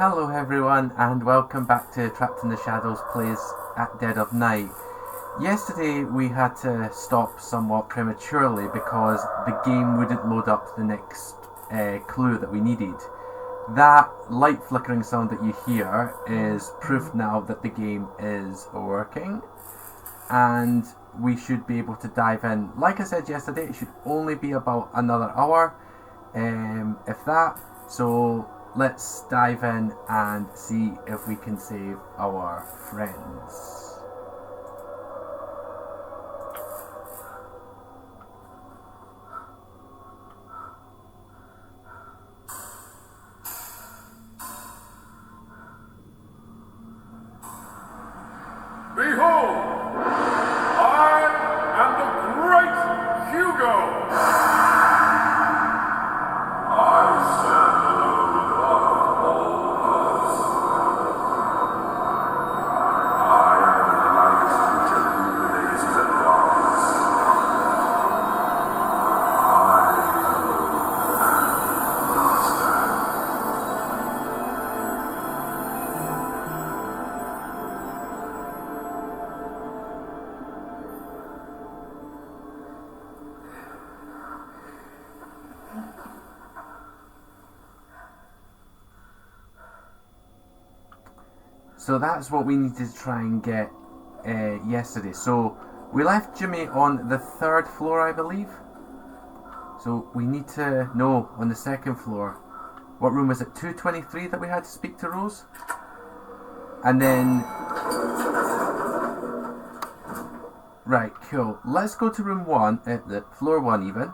Hello everyone and welcome back to Trapped in the Shadows Plays at Dead of Night. Yesterday we had to stop somewhat prematurely because the game wouldn't load up the next clue that we needed. That light flickering sound that you hear is proof now that the game is working and we should be able to dive in. Like I said yesterday, it should only be about another hour, if that. So let's dive in and see if we can save our friends. Behold, I am the great Hugo. I stand alone above all others. I am the light which illuminates the darkness. I alone stand. So that's what we needed to try and get yesterday. So we left Jimmy on the third floor, I believe. So we need to know on the second floor. What room was it? 223 that we had to speak to Rose? And then... Right, cool. Let's go to room 1, the floor 1 even.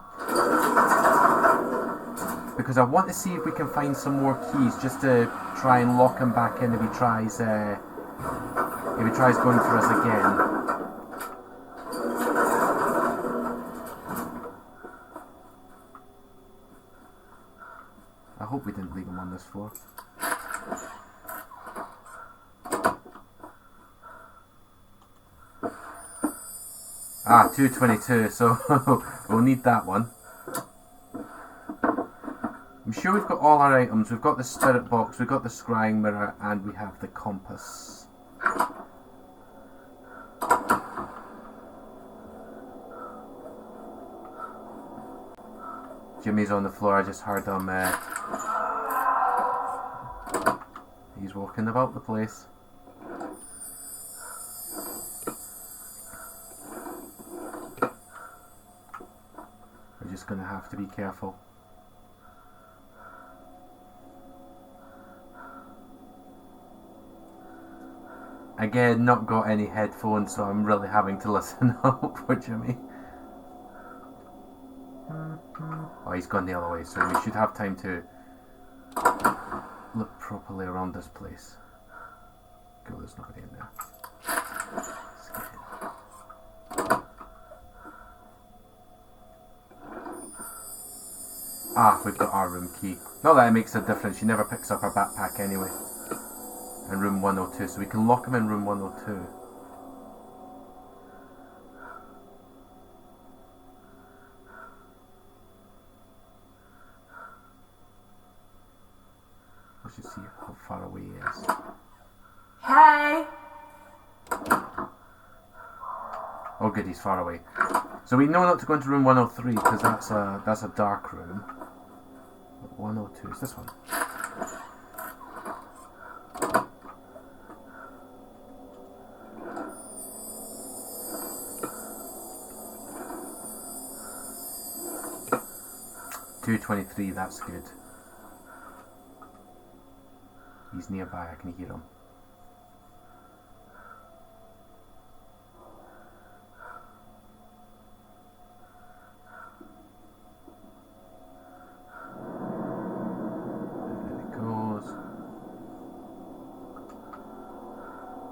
Because I want to see if we can find some more keys just to try and lock him back in if he tries going for us again. I hope we didn't leave him on this floor. Ah, 222, so we'll need that one. I'm sure we've got all our items. We've got the spirit box, we've got the scrying mirror, and we have the compass. Jimmy's on the floor, I just heard him. He's walking about the place. We're just going to have to be careful. Again, not got any headphones, so I'm really having to listen up for Jimmy. Oh, he's gone the other way, so we should have time to look properly around this place. Cool, there's nobody in there. Let's get in. Ah, we've got our room key. Not that it makes a difference, she never picks up her backpack anyway. In room 102, so we can lock him in room 102. Let's just see how far away he is. Hey! Oh good, he's far away. So we know not to go into room 103 because that's a dark room. But 102 is this one. .223, that's good. He's nearby, I can hear him. There it goes.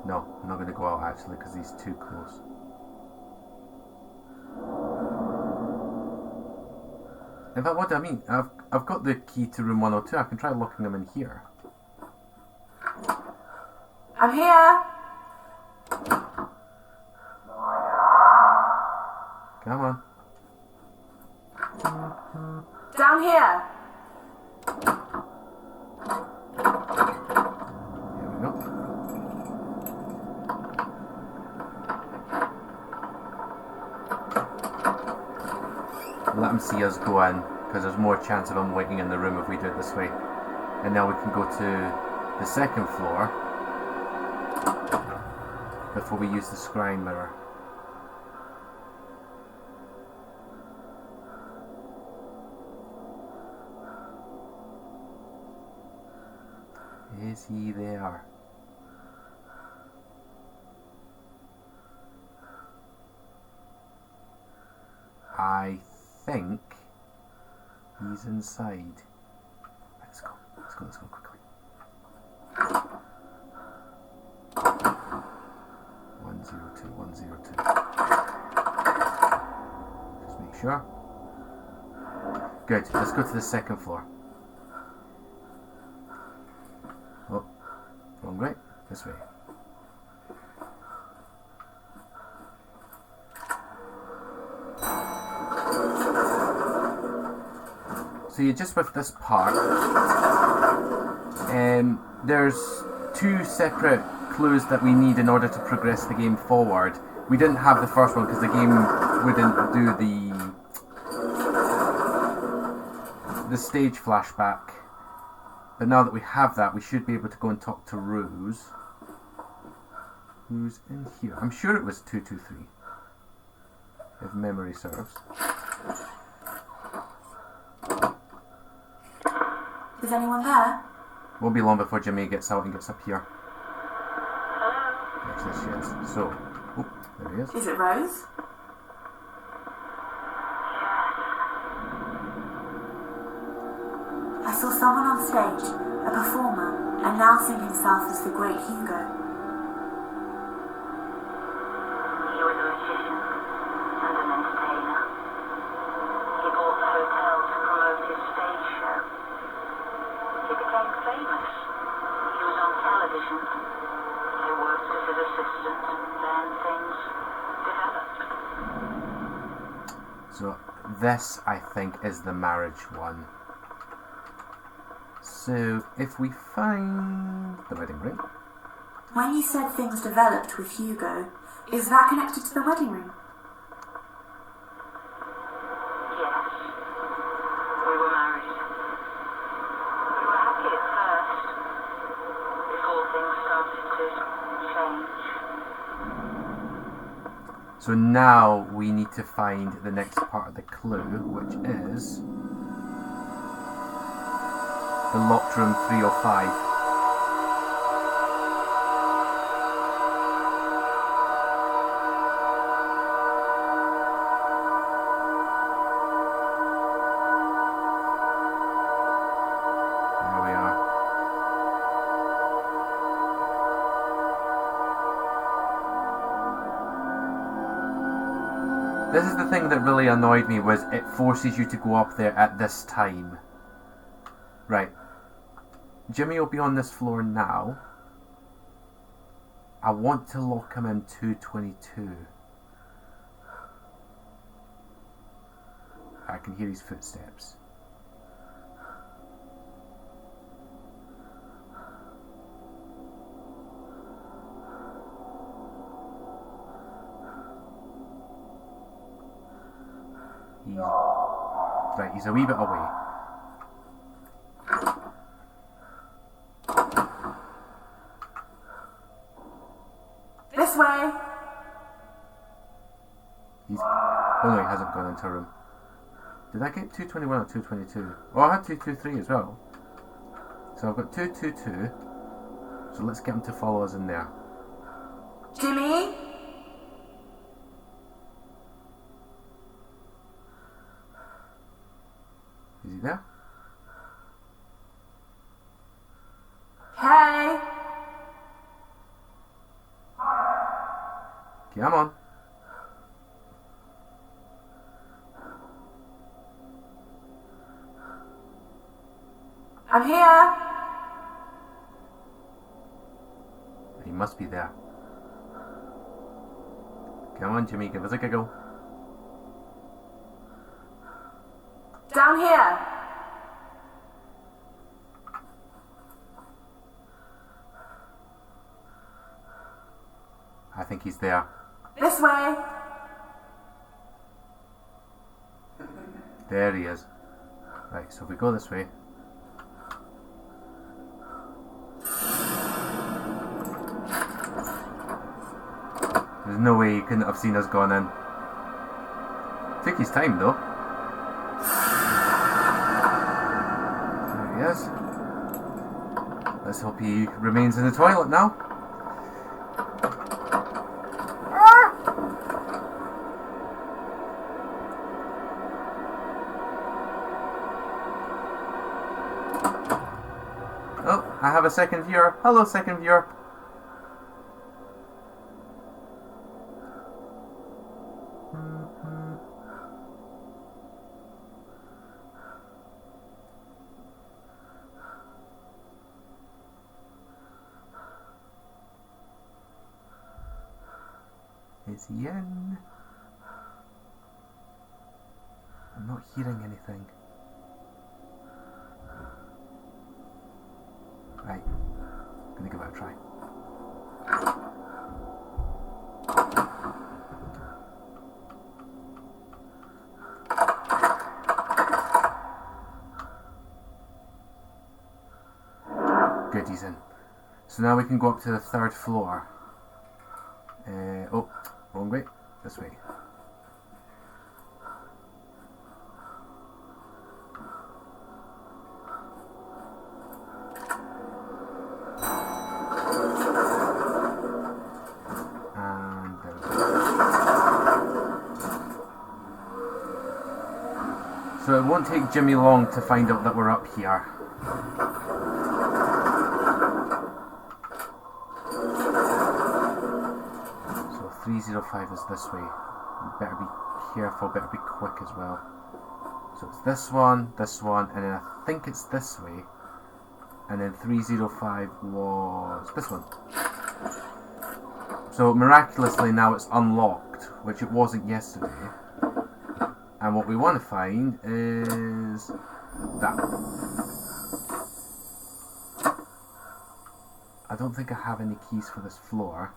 No, I'm not going to go out actually because he's too close. In fact, what do I mean? I've got the key to room 102. I can try locking them in here. I'm here! Come on. Down here! see us go in, because there's more chance of him waiting in the room if we do it this way. And now we can go to the second floor before we use the scrying mirror. Is he there? I think he's inside. Let's go quickly. 102, 102. Just make sure. Good, let's go to the second floor. Oh, wrong way. This way. So you're just with this part. There's two separate clues that we need in order to progress the game forward. We didn't have the first one because the game wouldn't do the stage flashback. But now that we have that, we should be able to go and talk to Rose. Who's in here? I'm sure it was 223, if memory serves. Is anyone there? Won't be long before Jimmy gets out and gets up here. Hello? Yes, yes, yes. So, oh, there he is. Is it Rose? I saw someone on stage, a performer, announcing himself as the great Hugo. He was a magician and an entertainer. He bought the hotel to promote his stage show. He became famous. He was on television. I worked as his assistant. Then things developed. So, this, I think, is the marriage one. So, if we find the wedding ring. When you said things developed with Hugo, is that connected to the wedding ring? Yes. We were married. We were happy at first, before things started to change. So now we need to find the next part of the clue, which is the locked room 305. There we are. This is the thing that really annoyed me, was it forces you to go up there at this time. Right. Jimmy will be on this floor now. I want to lock him in 222. I can hear his footsteps. He's a wee bit away. This way! Oh no, he hasn't gone into a room. Did I get 221 or 222? Oh, I had 223 as well. So I've got 222. So let's get him to follow us in there. Jimmy? Is he there? Hey! Come on. I'm here! He must be there. Come on, Jimmy, give us a giggle. Down here! I think he's there. This way! There he is. Right, so if we go this way. There's no way he couldn't have seen us gone in. Took his time though. There he is. Let's hope he remains in the toilet now. Oh, I have a second viewer. Hello, second viewer. Is he in? I'm not hearing anything. Right, I'm gonna give it a try. Good, he's in. So now we can go up to the 3rd floor. Oh, wrong way. This way. And there we go. So it won't take Jimmy long to find out that we're up here. So 305 is this way. Better be careful, better be quick as well. So it's this one, and then I think it's this way. And then 305 was this one. So miraculously now it's unlocked, which it wasn't yesterday. And what we want to find is that. I don't think I have any keys for this floor.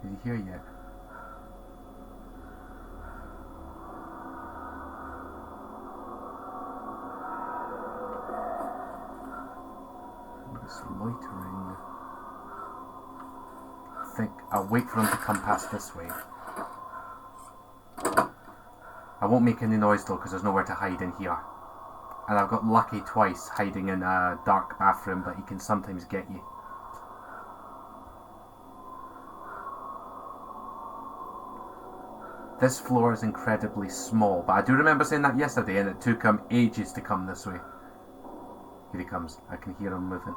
Is he here yet? It's loitering. I think I'll wait for him to come past this way. I won't make any noise though, because there's nowhere to hide in here. And I've got lucky twice hiding in a dark bathroom, but he can sometimes get you. This floor is incredibly small, but I do remember saying that yesterday, and it took him ages to come this way. Here he comes. I can hear him moving.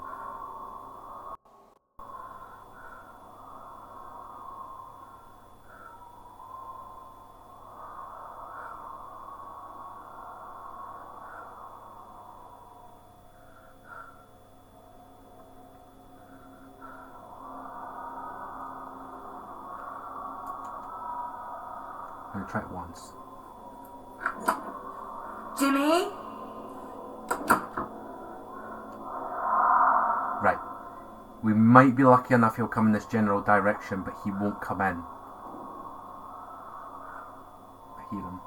I'm going to try it once. Jimmy? Right. We might be lucky enough he'll come in this general direction, but he won't come in. I hear him.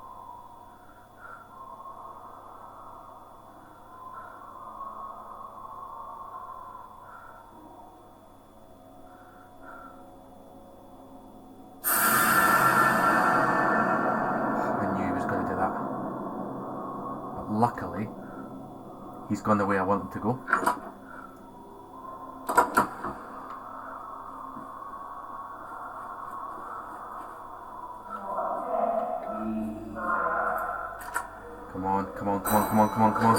Luckily, he's gone the way I want him to go. Come on, come on, come on, come on, come on, come on.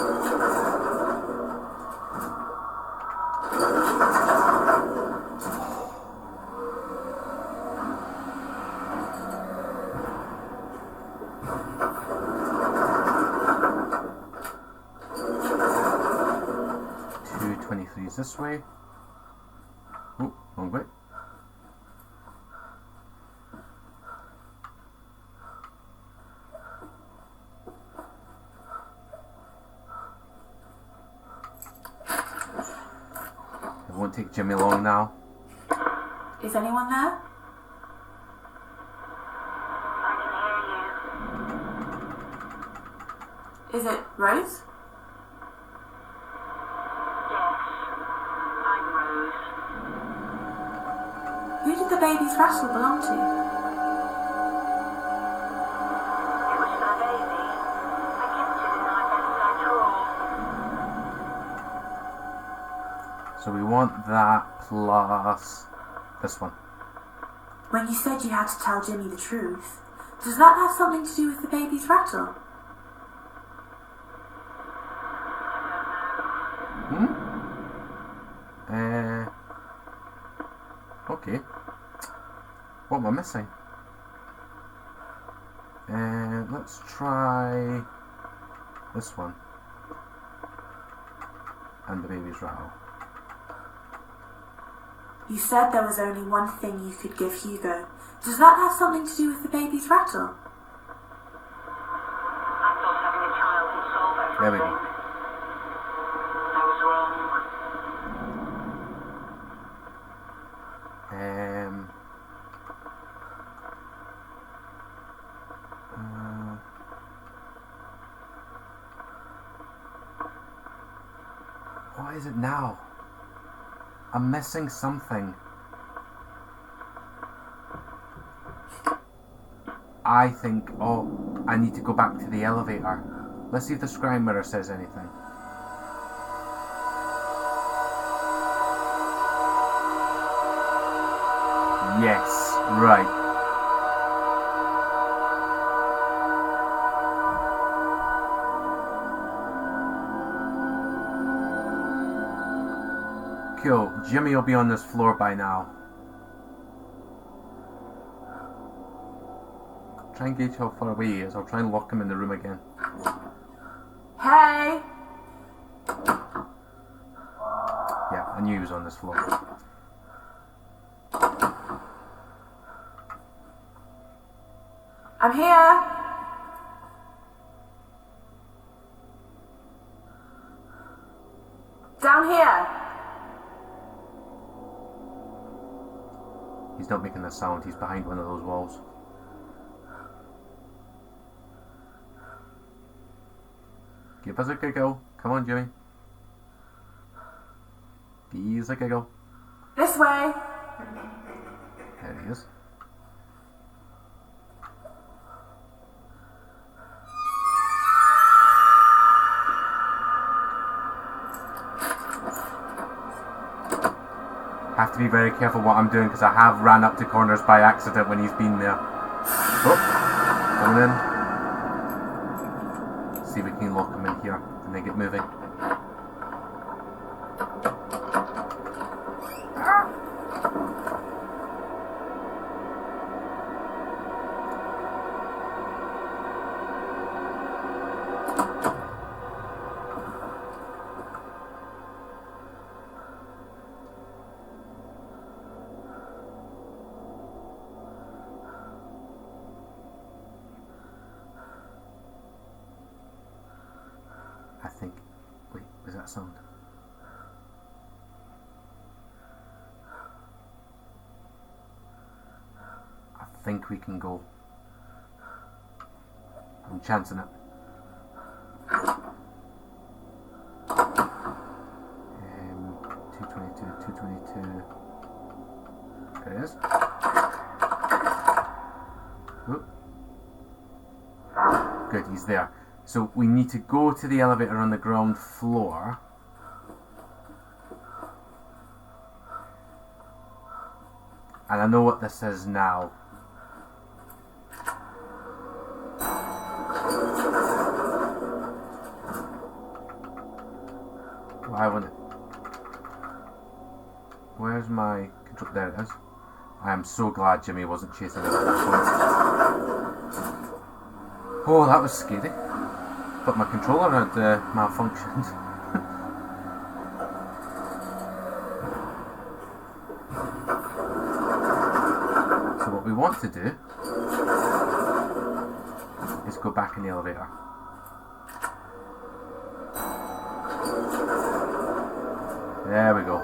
223 is this way. Oh, wrong way. It won't take Jimmy long now. Is anyone there? Is it Rose? Yes, I'm Rose. Who did the baby's rattle belong to? It was for the baby. I kept it in my bedside drawer. So we want that plus this one. When you said you had to tell Jimmy the truth, does that have something to do with the baby's rattle? Okay. What am I missing? Let's try this one. And the baby's rattle. You said there was only one thing you could give Hugo. Does that have something to do with the baby's rattle? I thought having a child would solve everything. There we go. I was wrong. What is it now? I'm missing something. I think, I need to go back to the elevator. Let's see if the scry mirror says anything. Yes, right. Cool. Jimmy will be on this floor by now. Try and gauge how far away he is. I'll try and lock him in the room again. Hey! Yeah, I knew he was on this floor. I'm here! Down here! He's not making a sound. He's behind one of those walls. Give us a giggle. Come on, Jimmy. Give us a giggle. This way! There he is. Have to be very careful what I'm doing because I have ran up to corners by accident when he's been there. Oh, coming in. See if we can lock him in here and then get moving. I think. Wait, was that sound? I think we can go. I'm chancing it. 222, 222. There it is. Whoop. Good, he's there. So we need to go to the elevator on the ground floor. And I know what this is now. Why wouldn't it? Where's my control? There it is. I am so glad Jimmy wasn't chasing us at that point. Oh, that was scary. But my controller had malfunctioned. So what we want to do is go back in the elevator. There we go.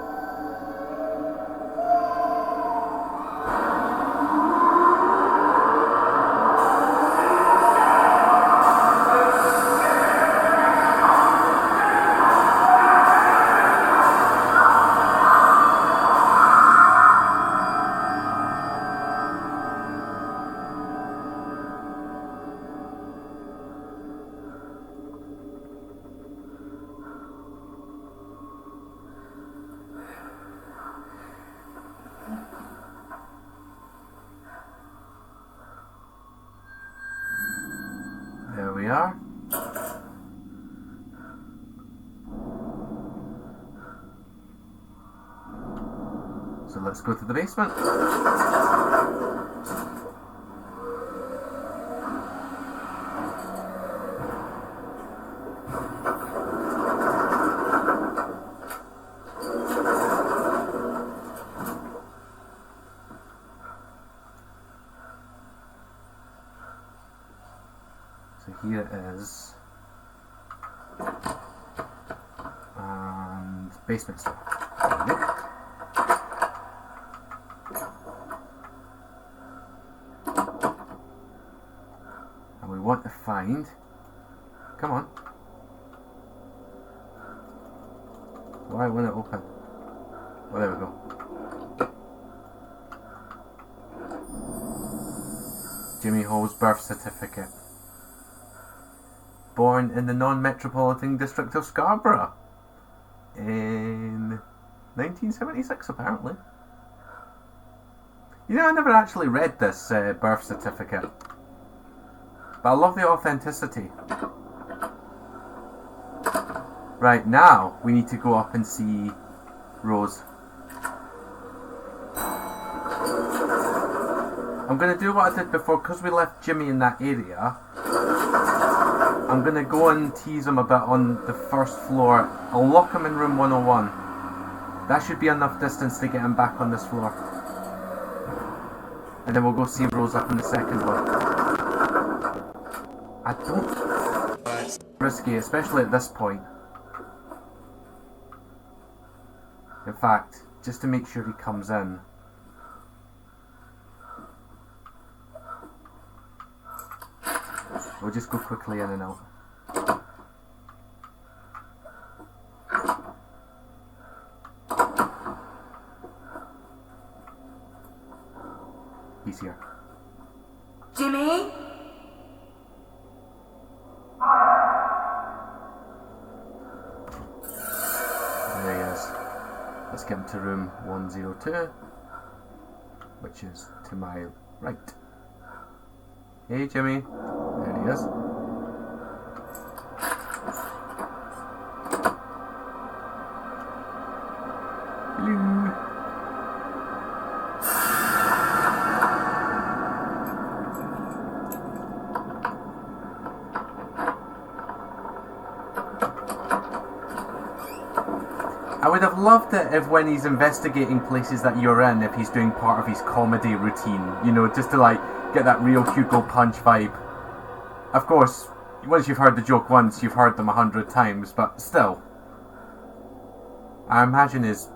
So let's go to the basement. So here it is. And basement store. Yep. And we want to find, come on. Why won't it open? Oh, there we go. Jimmy Hall's birth certificate. Born in the non-metropolitan district of Scarborough in 1976, apparently. You know, I never actually read this birth certificate, but I love the authenticity. Right, now we need to go up and see Rose. I'm going to do what I did before, because we left Jimmy in that area. I'm going to go and tease him a bit on the first floor. I'll lock him in room 101. That should be enough distance to get him back on this floor. And then we'll go see Rose up in the second one. I don't... It's risky, especially at this point. In fact, just to make sure he comes in. We'll just go quickly in and out. He's here. Jimmy? There he is. Let's get him to room 102, which is to my right. Hey Jimmy. There he is. Hello. I would have loved it if when he's investigating places that you're in, if he's doing part of his comedy routine, you know, just to like get that real Hugo Punch vibe. Of course, once you've heard the joke once, you've heard them 100 times, but still. I imagine his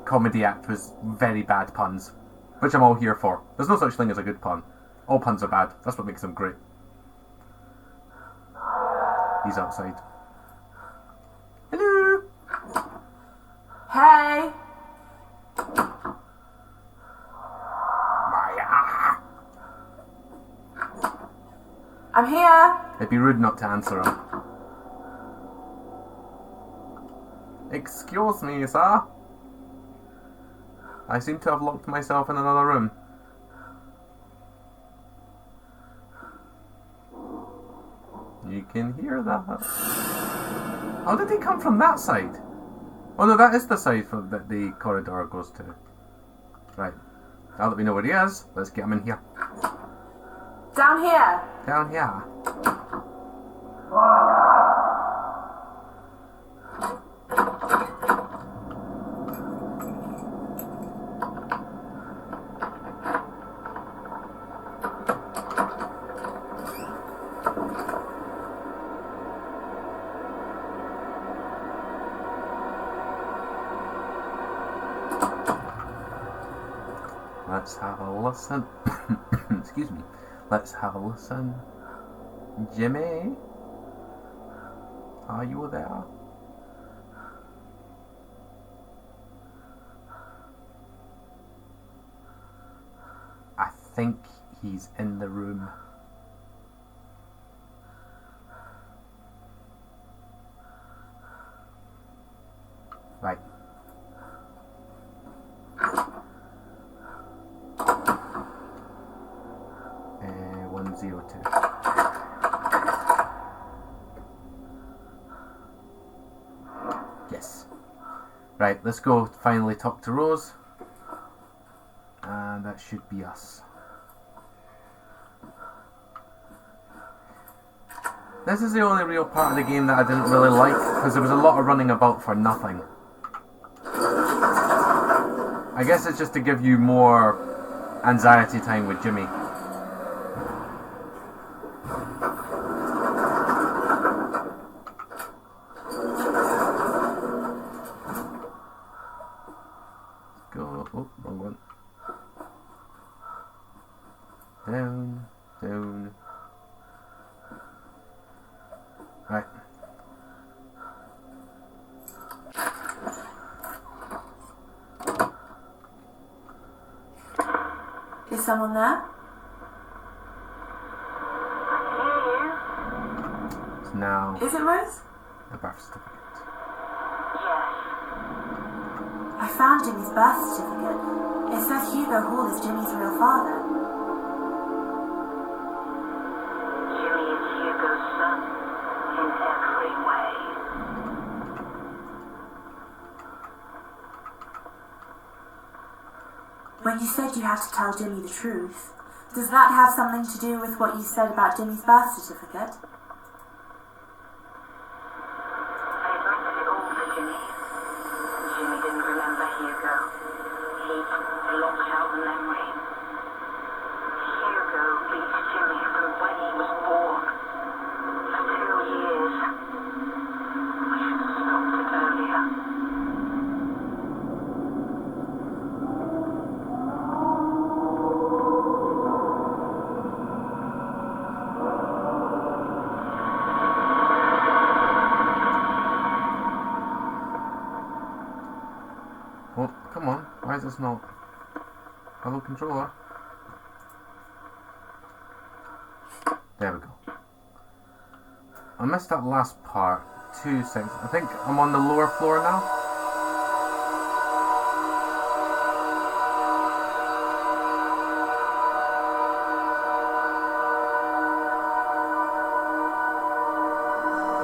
comedy act was very bad puns, which I'm all here for. There's no such thing as a good pun. All puns are bad. That's what makes them great. He's outside. Hello! Hey! Maya! I'm here! It'd be rude not to answer him. Excuse me, sir. I seem to have locked myself in another room. You can hear that. How did he come from that side? Oh no, that is the side that the corridor goes to. Right. Now that we know where he is, let's get him in here. Down here! Down here. Let's have a listen. Excuse me. Let's have a listen. Jimmy? Are you there? I think he's in the room. Right. 102. Yes. Right, let's go finally talk to Rose. That should be us. This is the only real part of the game that I didn't really like, because there was a lot of running about for nothing. I guess it's just to give you more anxiety time with Jimmy. Go. Oh, wrong one. Down, down. Right. Is someone there? So now, Is it Rose? the birth certificate. I found Jimmy's birth certificate. It says Hugo Hall is Jimmy's real father. Jimmy is Hugo's son in every way. When you said you had to tell Jimmy the truth, does that have something to do with what you said about Jimmy's birth certificate? I admitted it all to Jimmy. Jimmy didn't remember Hugo. He blocked out the memory. Hugo beat Jimmy from when he was born. For 2 years. I should have stopped it earlier. Oh, come on. Why is this not? Hello, controller. There we go. I missed that last part. 2 seconds. I think I'm on the lower floor now.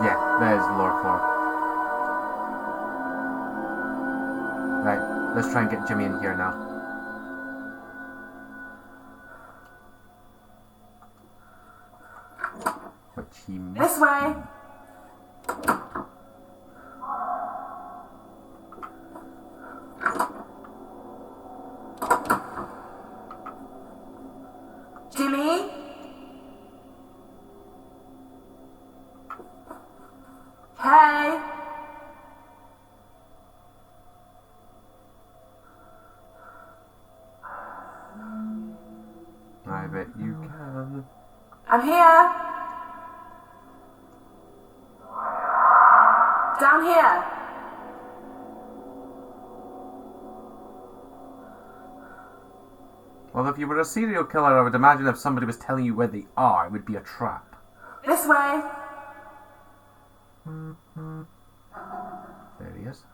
Yeah, there's the lower floor. Right, let's try and get Jimmy in here now. Which he missed. This way! Jimmy? Hey! I bet you can. I'm here! Down here! Well, if you were a serial killer, I would imagine if somebody was telling you where they are, it would be a trap. This way! There he is.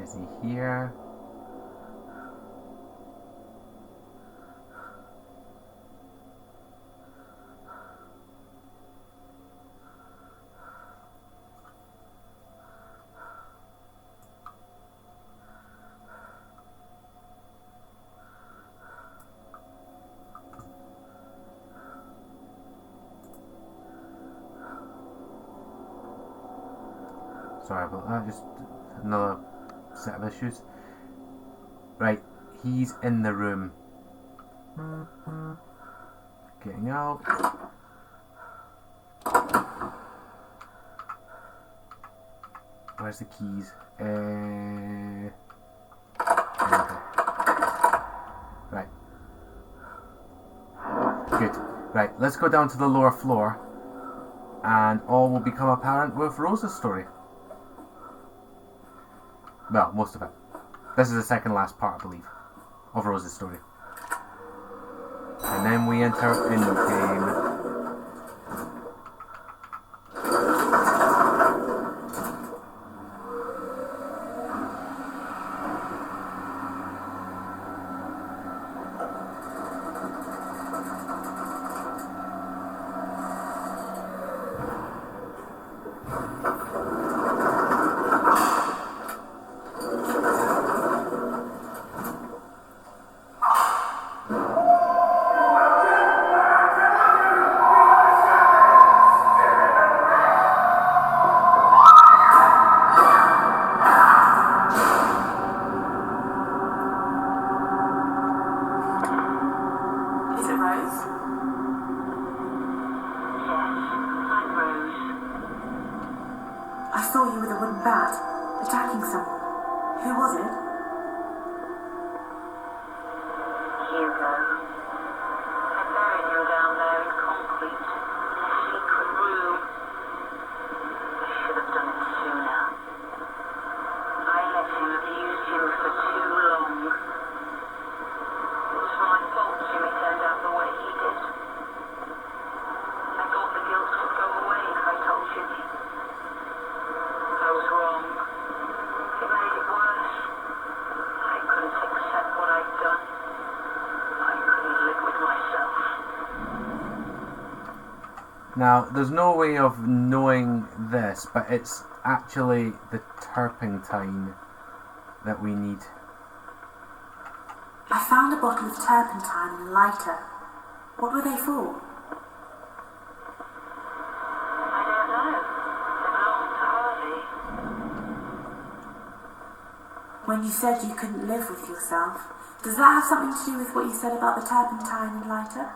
Is he here? Sorry about that, just another set of issues. Right, he's in the room. Getting out. Where's the keys? There we go. Right. Good. Right, let's go down to the lower floor, and all will become apparent with Rose's story. Well, most of it. This is the second last part, I believe, of Rose's story. And then we enter in-game. Now, there's no way of knowing this, but it's actually the turpentine that we need. I found a bottle of turpentine and a lighter. What were they for? I don't know. They belong to Harvey. When you said you couldn't live with yourself, does that have something to do with what you said about the turpentine and lighter?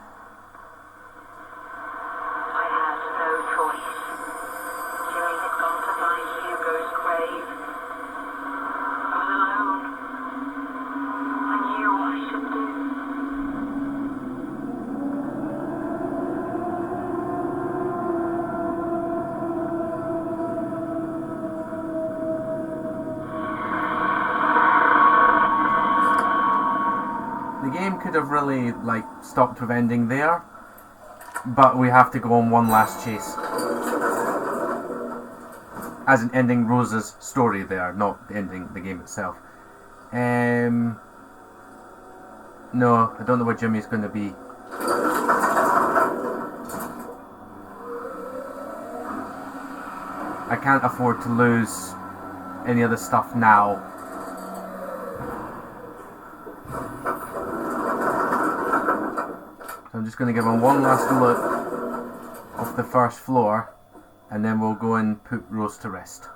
Could have really stopped with ending there, but we have to go on one last chase, as in ending Rose's story there, not ending the game itself. No, I don't know where Jimmy's going to be. I can't afford to lose any other stuff now. I'm just going to give him one last look off the first floor, and then we'll go and put Rose to rest.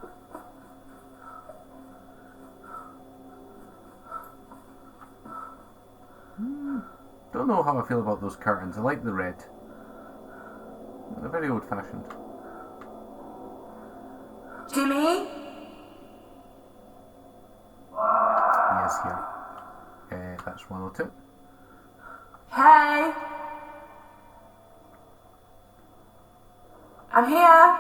Don't know how I feel about those curtains. I like the red. They're very old-fashioned. Jimmy? He is here. That's 102. Hey! I'm here!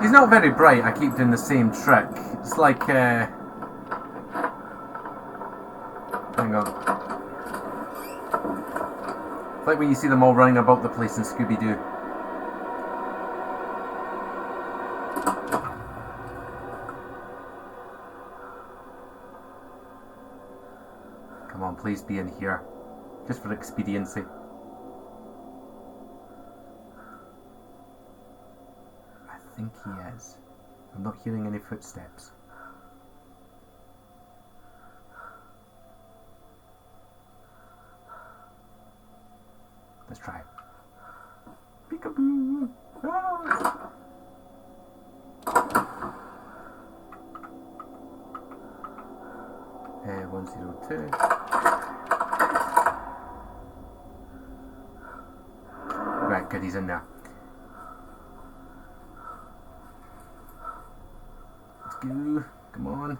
He's not very bright. I keep doing the same trick. It's like, hang on. It's like when you see them all running about the place in Scooby-Doo. Come on, please be in here. Just for expediency. I think he is. I'm not hearing any footsteps. Let's try it. Peekaboo! Ah! 102. good, he's in there. Let's go. Come on.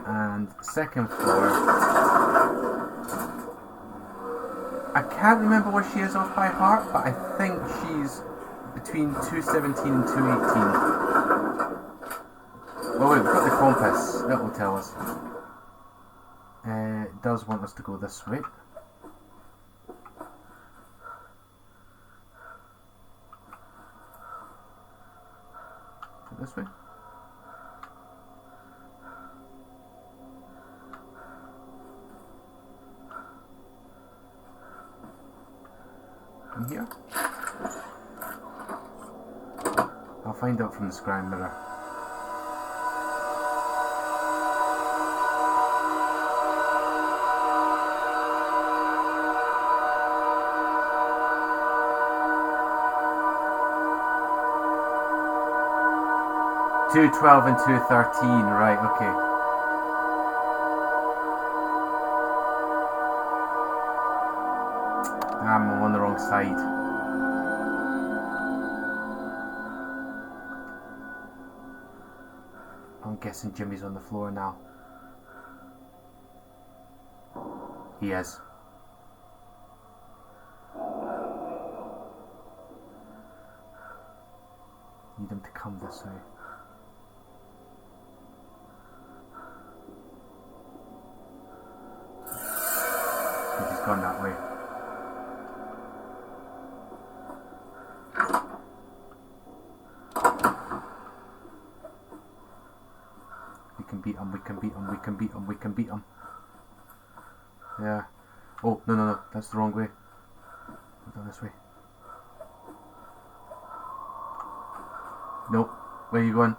And second floor. I can't remember what she is off by heart, but I think she's between 217 and 218. Oh wait, we've got the compass. That will tell us. It does want us to go this way. This way. From here. I'll find out from the scrying mirror. Two 12 and 213, right, okay. I'm on the wrong side. I'm guessing Jimmy's on the floor now. He is. Need him to come this way. He's gone that way. We can beat him, we can beat him, we can beat him, we can beat him. Yeah. Oh, no, that's the wrong way. We've done this way. Nope. Where are you going?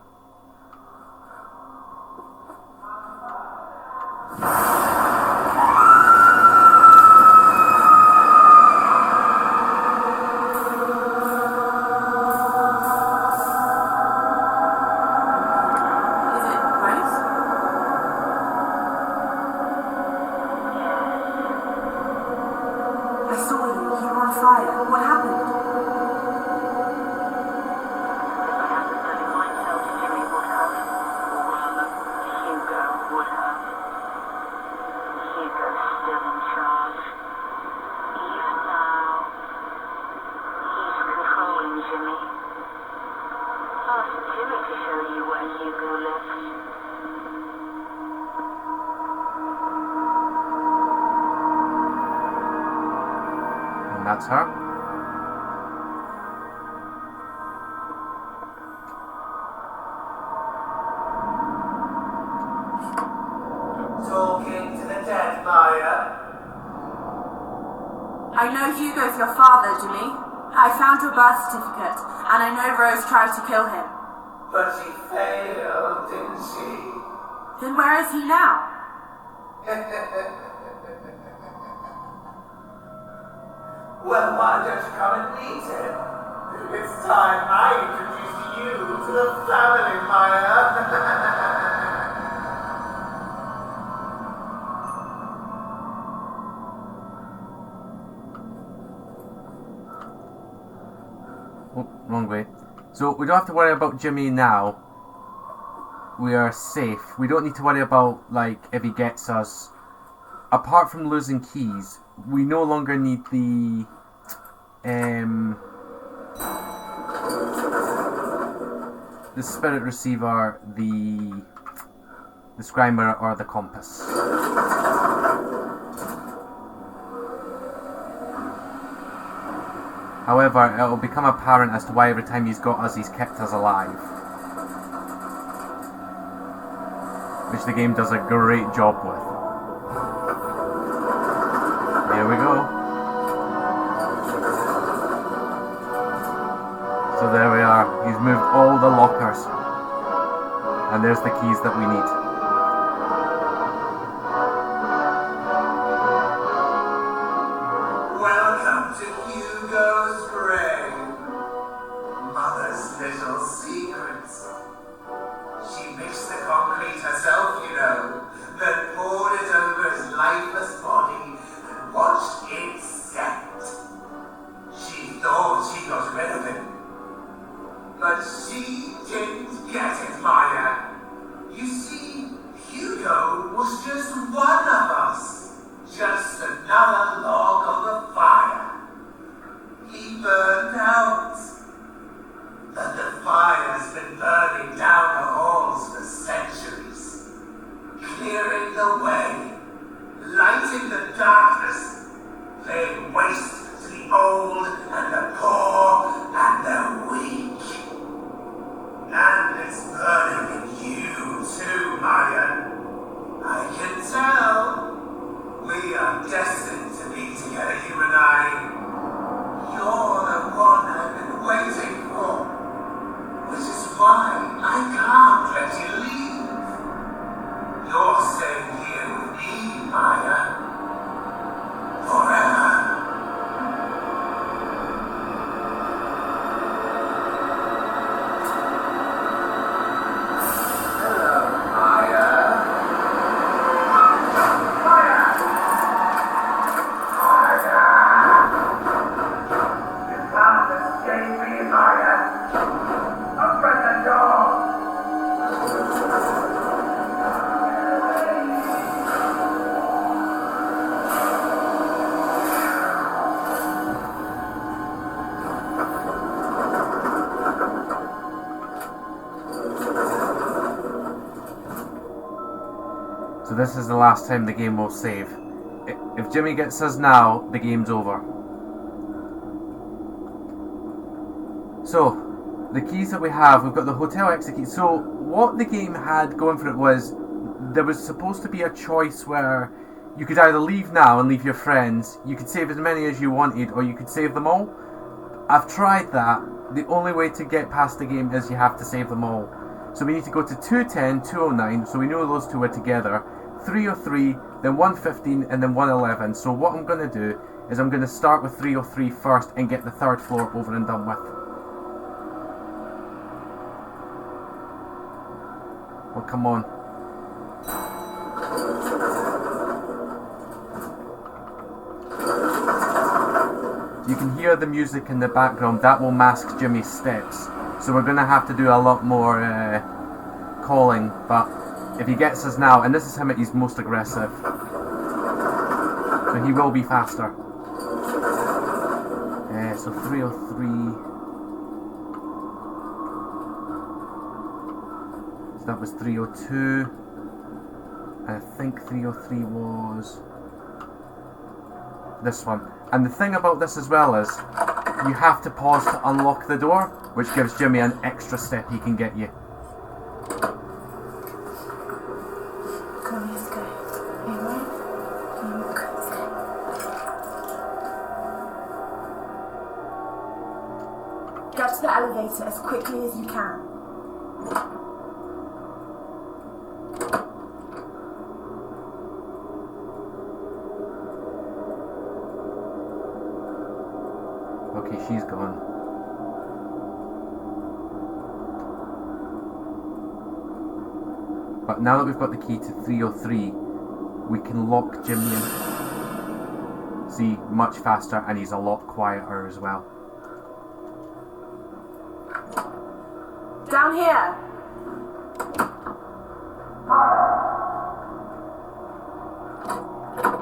That's her. Talking to the dead, Maya. I know Hugo's your father, Jimmy. I found your birth certificate, and I know Rose tried to kill him. But she failed, didn't she? Then where is he now? Well, why don't you come and meet him? It's time I introduce you to the family, Maya. Oh, wrong way. So we don't have to worry about Jimmy now. We are safe. We don't need to worry about, like, if he gets us. Apart from losing keys, we no longer need the spirit receiver, the scrying mirror, or the compass. However, it will become apparent as to why every time he's got us, he's kept us alive. Which the game does a great job with. Here we go. So there we are. He's moved all the lockers. And there's the keys that we need. Welcome to Hugo's grave. Mother's little secrets. She mixed the concrete herself, you know. The But she didn't get it, Maya. You see, Hugo was just one of us. Just another log on the fire. He burned out. But the fire's been burning down the halls for centuries. Clearing the way. Lighting the darkness. Laying waste to the old and the poor and the weak. And it's burning in you too, Maya. I can tell. We are destined to be together, you and I. You're the one I've been waiting for. Which is why I can't let you leave. You're staying here with me, Maya. Forever. So this is the last time the game will save. If Jimmy gets us now, the game's over. So, the keys that we have, we've got the hotel exit key. So, what the game had going for it was, there was supposed to be a choice where you could either leave now and leave your friends, you could save as many as you wanted, or you could save them all. I've tried that. The only way to get past the game is you have to save them all. So we need to go to 210, 209, so we know those two are together, 303, then 115, and then 111. So what I'm going to do is I'm going to start with 303 first and get the third floor over and done with. Well, come on. You can hear the music in the background. That will mask Jimmy's steps. So we're going to have to do a lot more calling. But if he gets us now, and this is him at his most aggressive, so he will be faster. So 303. So that was 302. I think 303 was this one. And the thing about this as well is, you have to pause to unlock the door, which gives Jimmy an extra step he can get you. Come on, let's go. Hey, right? Let's go. Get to the elevator as quickly as you can. Okay, she's gone. But now that we've got the key to 303, we can lock Jimmy in. See, much faster, and he's a lot quieter as well. Down here!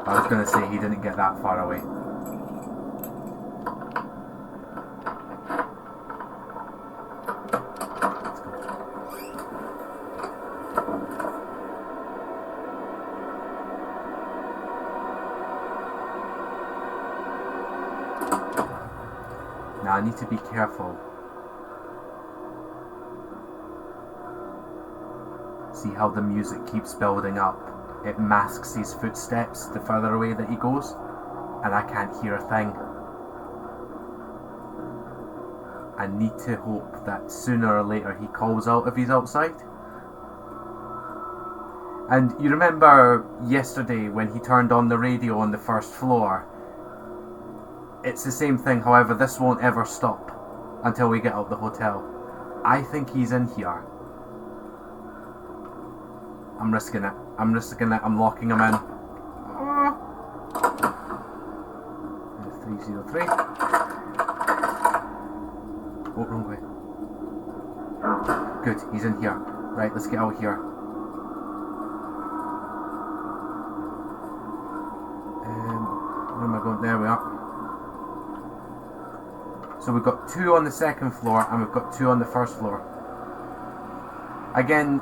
I was going to say he didn't get that far away. Now I need to be careful. See how the music keeps building up. It masks his footsteps the further away that he goes, and I can't hear a thing. I need to hope that sooner or later he calls out if he's outside. And you remember yesterday when he turned on the radio on the first floor? It's the same thing, however, this won't ever stop until we get out the hotel. I think he's in here. I'm risking it. I'm risking it. I'm locking him in. 303. Oh, wrong way. Good, he's in here. Right, let's get out here. Where am I going? There we are. So we've got 2 on the second floor and we've got 2 on the first floor. Again,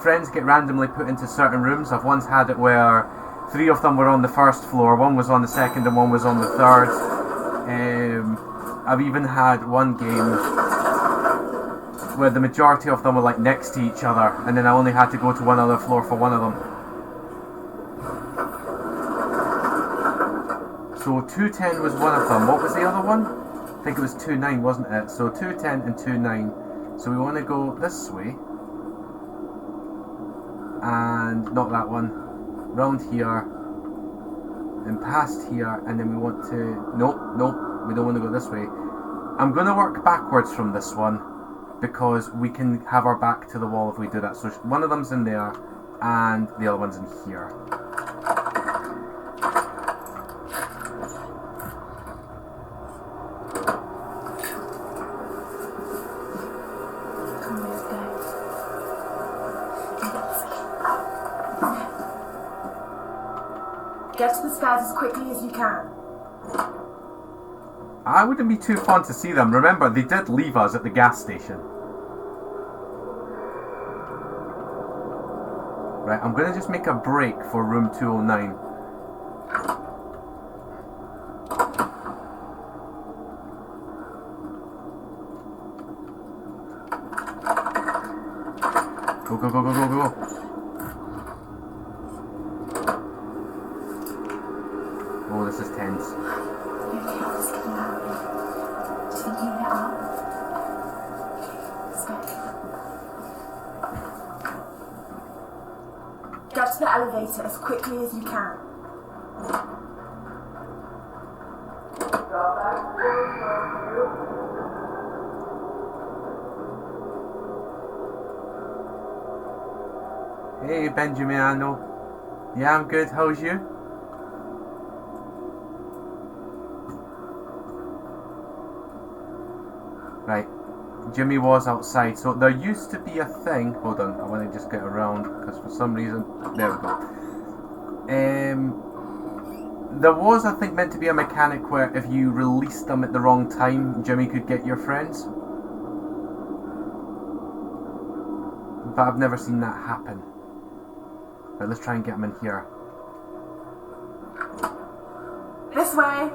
friends get randomly put into certain rooms. I've once had it where 3 of them were on the first floor, 1 was on the second and 1 was on the third. I've even had one game where the majority of them were like next to each other, and then I only had to go to one other floor for one of them. So 210 was one of them. What was the other one? I think it was 29, wasn't it? So 210 and 29. So we want to go this way. And not that one. Round here. And past here. And then we want to... Nope. We don't want to go this way. I'm going to work backwards from this one, because we can have our back to the wall if we do that. So one of them's in there, and the other one's in here. Come on, let's go. Get to the stairs as quickly as you can. I wouldn't be too fun to see them. Remember, they did leave us at the gas station. Right, I'm going to just make a break for room 209. Go. Oh, this is tense. Okay, let's get out of here. Do you think you can get up? Let's go. Get to the elevator as quickly as you can. Hey, Benjamino. Yeah, I'm good. How's you? Right, Jimmy was outside, so there used to be a thing. Hold on, I want to just get around because for some reason, there we go. There was, I think, meant to be a mechanic where if you released them at the wrong time, Jimmy could get your friends. But I've never seen that happen. Right, let's try and get him in here. This way.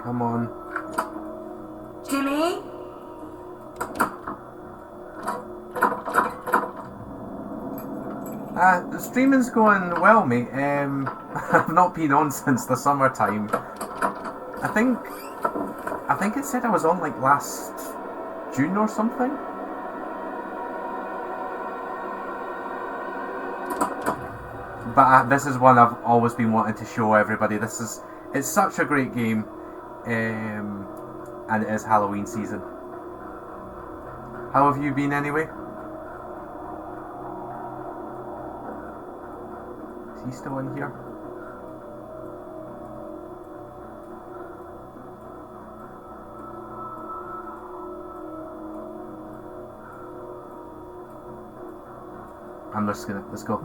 Come on. Jimmy? The streaming's going well, mate. I've not been on since the summertime. I think it said I was on like last June or something. But this is one I've always been wanting to show everybody. It's such a great game, and it is Halloween season. How have you been anyway? Is he still in here? I'm just gonna, let's go.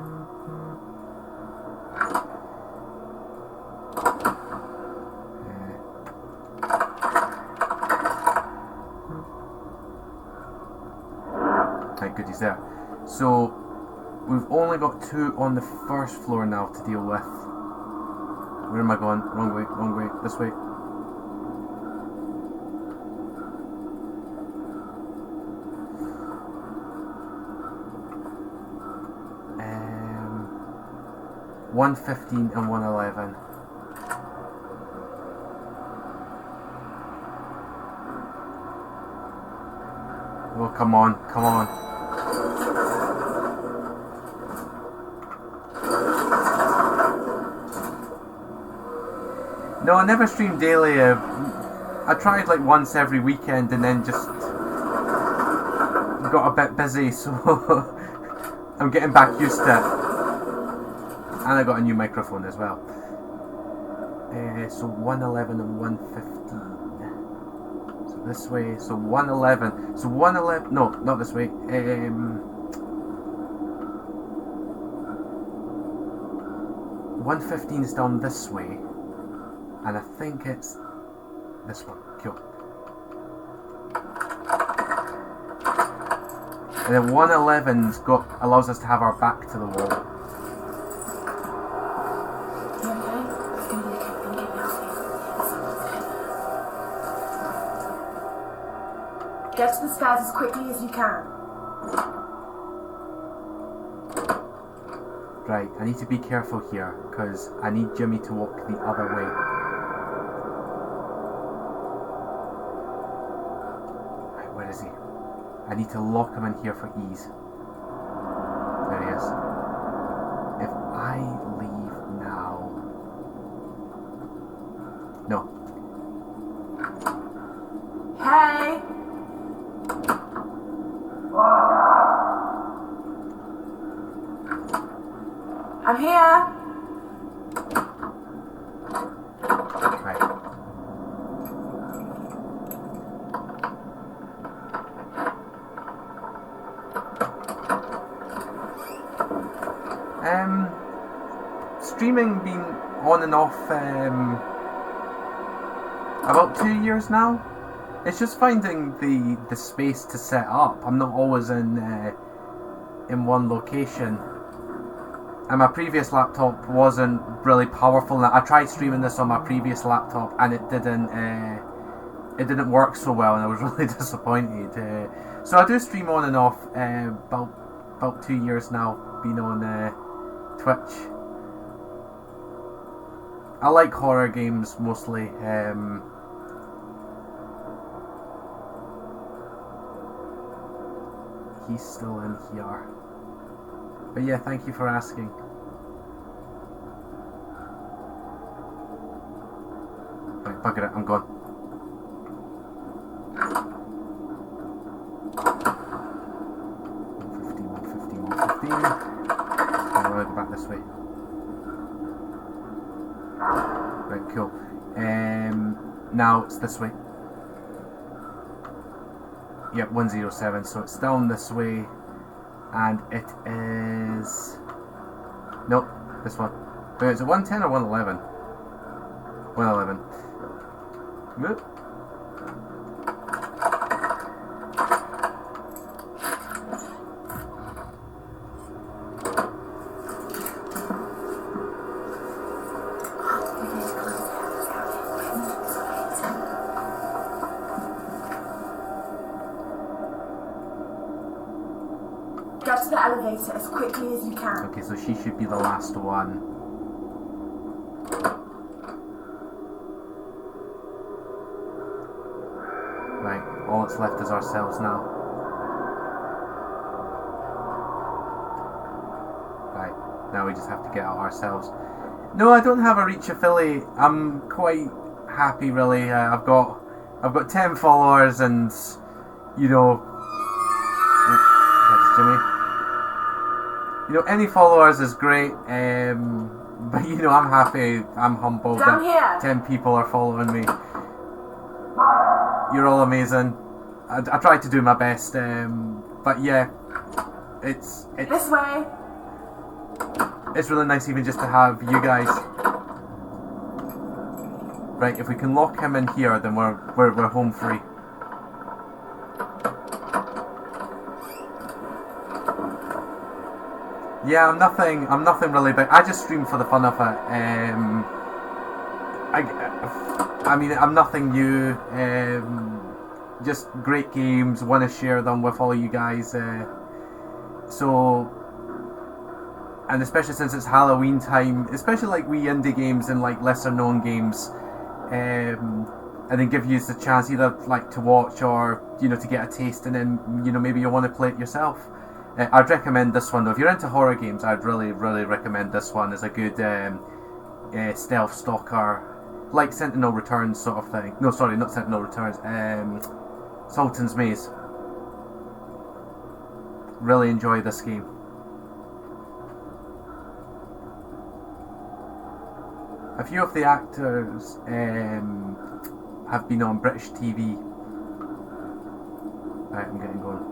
Right, good, he's there. So, we've only got 2 on the first floor now to deal with. Where am I going? Wrong way, this way. Um, 115 and 111. Oh, come on. No, I never stream daily. I tried like once every weekend and then just got a bit busy, so I'm getting back used to it. And I got a new microphone as well. So 111 and 115. So this way. So 111. So 111. No, not this way. 115 is down this way, and I think it's this one. Cool. And then 111's allows us to have our back to the wall. You okay? It's gonna be okay. I'm getting out of here. Get to the stairs as quickly as you can. Right, I need to be careful here, because I need Jimmy to walk the other way. Right, where is he? I need to lock him in here for ease. There he is. If I leave now... No. Hey! I'm here! Right. Streaming been on and off about 2 years now. It's just finding the space to set up. I'm not always in one location. And my previous laptop wasn't really powerful. I tried streaming this on my previous laptop, and it didn't work so well, and I was really disappointed. So I do stream on and off. About 2 years now, been on Twitch. I like horror games mostly. He's still in here. But yeah, thank you for asking. Right, bugger it, I'm gone. 115. I'm gonna go back this way. Right, cool. Now it's this way. Yep, 107, so it's down this way. And it is... Nope, this one. Wait, is it 110 or 111? 111. Move. Get to the elevator as quickly as you can. Okay, so she should be the last one. Right, all that's left is ourselves now. Right, now we just have to get out ourselves. No, I don't have a Reach affiliate. I'm quite happy, really. I've got 10 followers, and you know, that's Jimmy. You know, any followers is great, but you know, I'm happy, I'm humbled Down that here. 10 people are following me. You're all amazing. I tried to do my best, but yeah, it's This way. it's really nice even just to have you guys. Right, if we can lock him in here, then we're home free. Yeah, I'm nothing really big. I just stream for the fun of it. I mean, I'm nothing new. Just great games. Want to share them with all you guys. So, and especially since it's Halloween time, especially like wee indie games and like lesser known games, and then give you the chance either like to watch or you know to get a taste, and then you know maybe you want to play it yourself. I'd recommend this one though. If you're into horror games, I'd really recommend this one. It's a good stealth stalker, like Sentinel Returns sort of thing. No, sorry, not Sentinel Returns. Sultan's Maze. really enjoy this game. A few of the actors have been on British TV. Right, I'm getting going.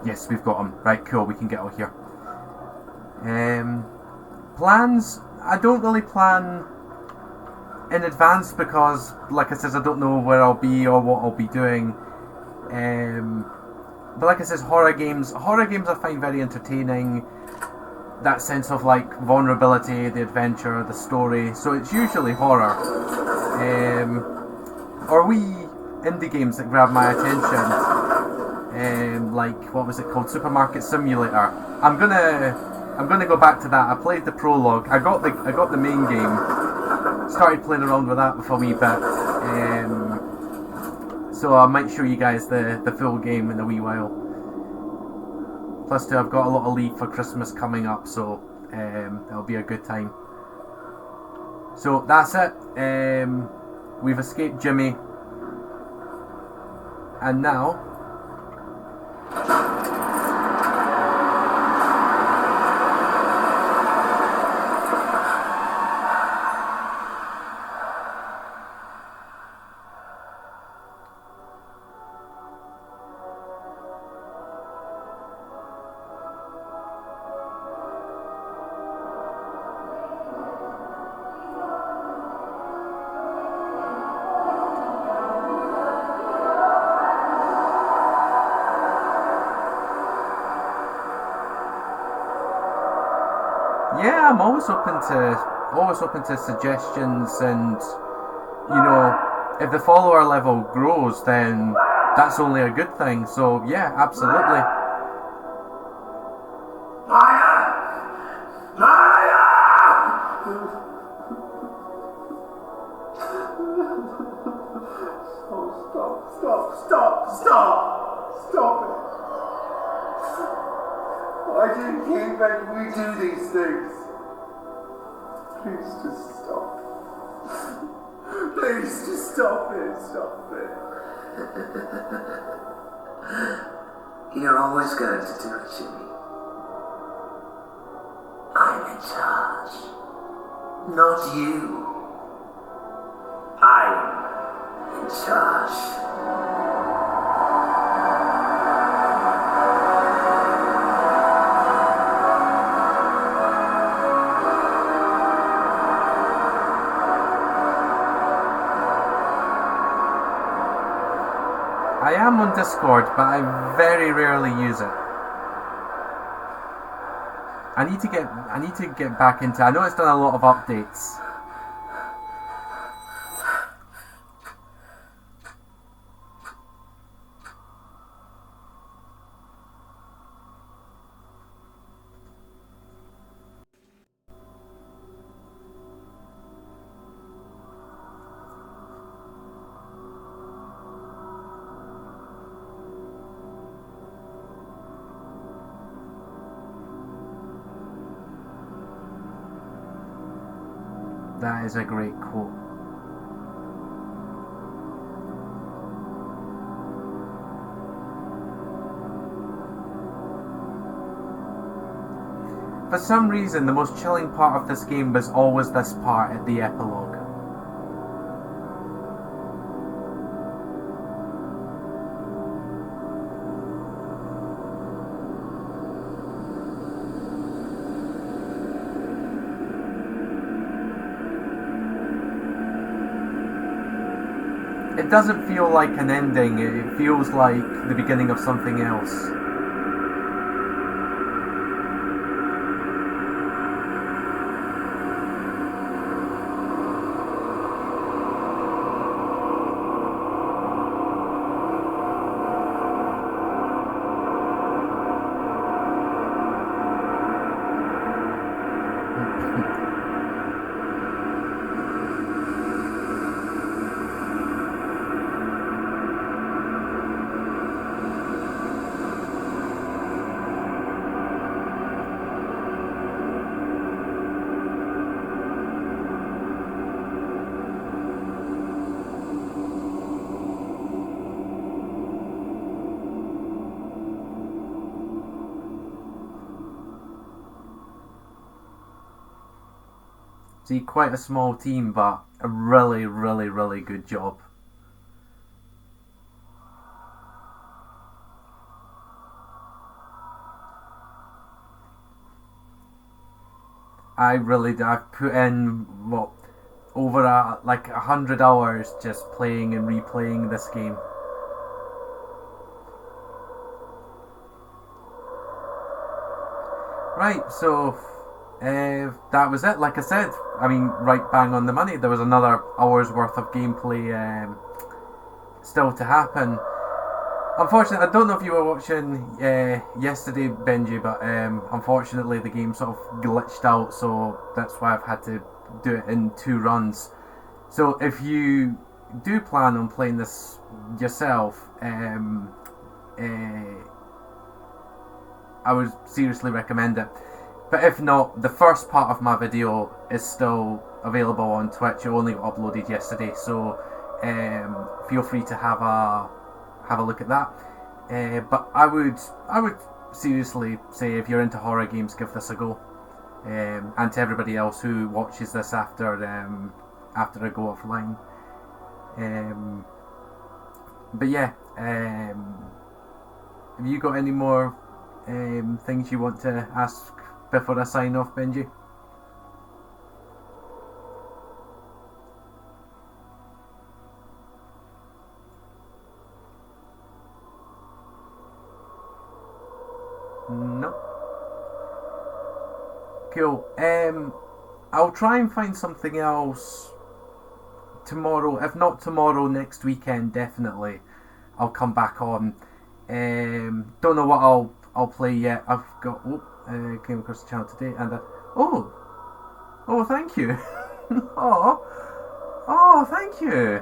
Yes, we've got them. Right, cool, we can get out here. Plans? I don't really plan in advance because, like I said, I don't know where I'll be or what I'll be doing. But like I said, horror games I find very entertaining. That sense of like vulnerability, the adventure, the story. So it's usually horror. Or wee indie games that grab my attention. Like, what was it called? Supermarket Simulator. I'm gonna go back to that. I played the prologue. I got the main game. Started playing around with that for a wee bit. So I might show you guys the full game in a wee while. Plus, too, I've got a lot of leave for Christmas coming up, so it'll be a good time. So that's it. We've escaped Jimmy, and now. Yeah, I'm always open to suggestions, and you know, if the follower level grows, then that's only a good thing. So yeah, absolutely. Stop it. Why do you keep making me do these things? Please just stop. Please just stop it. You're always going to do it, Jimmy. I'm in charge. Not you. I'm in charge. I am on Discord, but I very rarely use it. I need to get back into. I know it's done a lot of updates. That is a great quote. For some reason, the most chilling part of this game was always this part at the epilogue. It doesn't feel like an ending, it feels like the beginning of something else. See, quite a small team, but a really, really, really good job. I've put in over 100 hours just playing and replaying this game. Right, so that was it. Like I said, I mean, right bang on the money. There was another hour's worth of gameplay still to happen. Unfortunately, I don't know if you were watching yesterday, Benji, but unfortunately the game sort of glitched out, so that's why I've had to do it in 2 runs. So if you do plan on playing this yourself, I would seriously recommend it. But if not, the first part of my video is still available on Twitch. It only got uploaded yesterday, so feel free to have a look at that. But I would seriously say, if you're into horror games, give this a go. And to everybody else who watches this after I go offline. But yeah, have you got any more things you want to ask before I sign off, Benji? No. Cool. I'll try and find something else tomorrow. If not tomorrow, next weekend definitely. I'll come back on. Don't know what I'll play yet. I've got came across the channel today and oh thank you. oh thank you.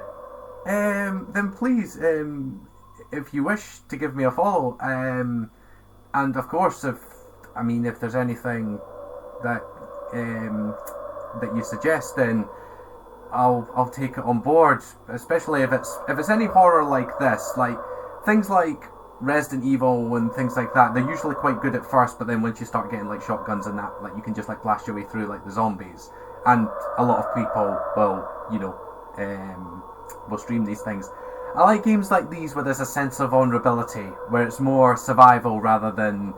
Then please, if you wish to give me a follow, and of course if there's anything that you suggest, then I'll take it on board, especially if it's any horror like this, like things like Resident Evil and things like that. They're usually quite good at first, but then once you start getting like shotguns and that, like you can just like blast your way through like the zombies, and a lot of people will stream these things. I like games like these where there's a sense of vulnerability, where it's more survival rather than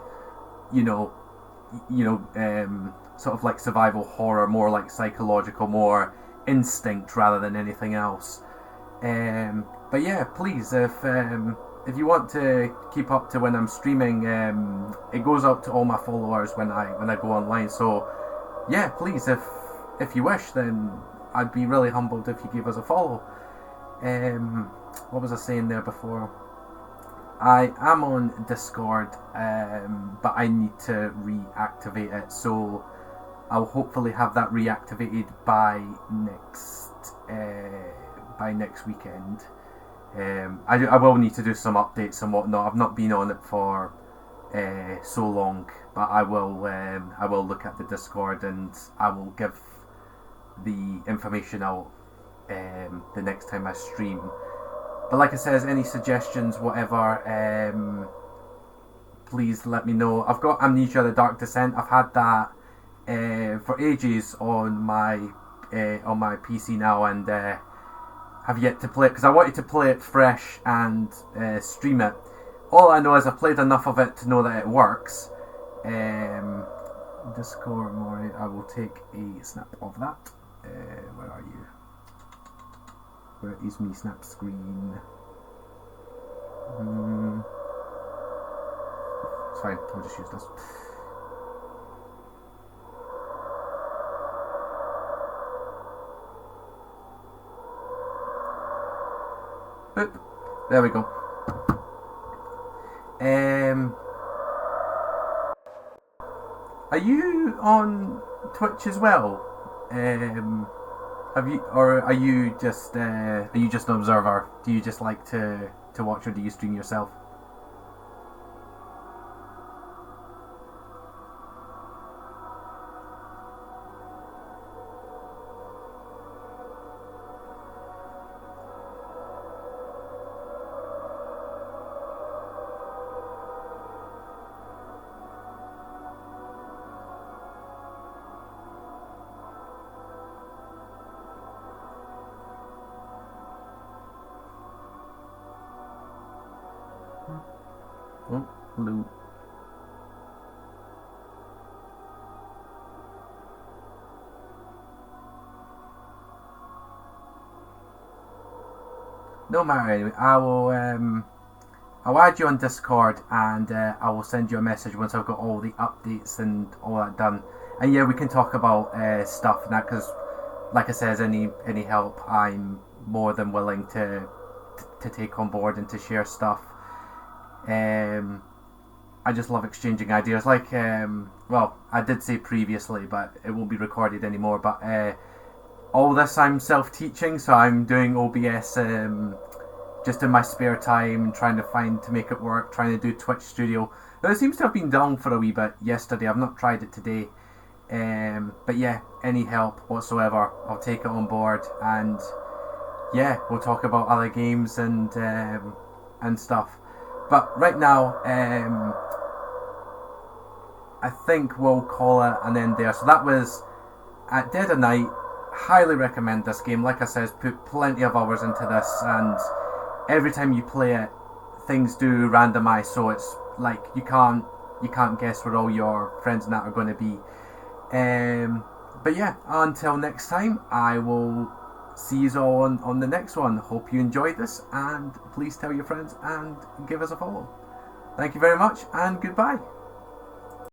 sort of like survival horror, more like psychological, more instinct rather than anything else. But yeah, please, if you want to keep up to when I'm streaming, it goes out to all my followers when I go online. So yeah, please, if you wish, then I'd be really humbled if you give us a follow. What was I saying there before? I am on Discord, but I need to reactivate it, so I'll hopefully have that reactivated by next weekend. I will need to do some updates and whatnot. I've not been on it for so long, but I will look at the Discord and I will give the information out the next time I stream. But like I said, any suggestions, whatever, please let me know. I've got Amnesia: The Dark Descent. I've had that for ages on my PC now, and have yet to play it because I wanted to play it fresh and stream it. All I know is I've played enough of it to know that it works. Discord, more. I will take a snap of that. Where are you? Where is me snap screen? It's fine, I'll just use this. Boop. There we go. Are you on Twitch as well? Have you, or are you just an observer? Do you just like to watch, or do you stream yourself? Oh, hello. No matter anyway, I'll add you on Discord and I will send you a message once I've got all the updates and all that done. And yeah, we can talk about stuff and that, because like I says, any help I'm more than willing to take on board and to share stuff. I just love exchanging ideas. Like, well, I did say previously, but it won't be recorded anymore, but all this I'm self-teaching, so I'm doing OBS just in my spare time, trying to make it work, trying to do Twitch Studio. Now, it seems to have been down for a wee bit yesterday. I've not tried it today. But yeah, any help whatsoever, I'll take it on board, and yeah, we'll talk about other games and stuff. But right now, I think we'll call it an end there. So that was At Dead of Night. Highly recommend this game. Like I said, put plenty of hours into this, and every time you play it, things do randomize, so it's like you can't guess where all your friends and that are going to be. But yeah, until next time, I will see you all on the next one. Hope you enjoyed this, and please tell your friends and give us a follow. Thank you very much, and goodbye.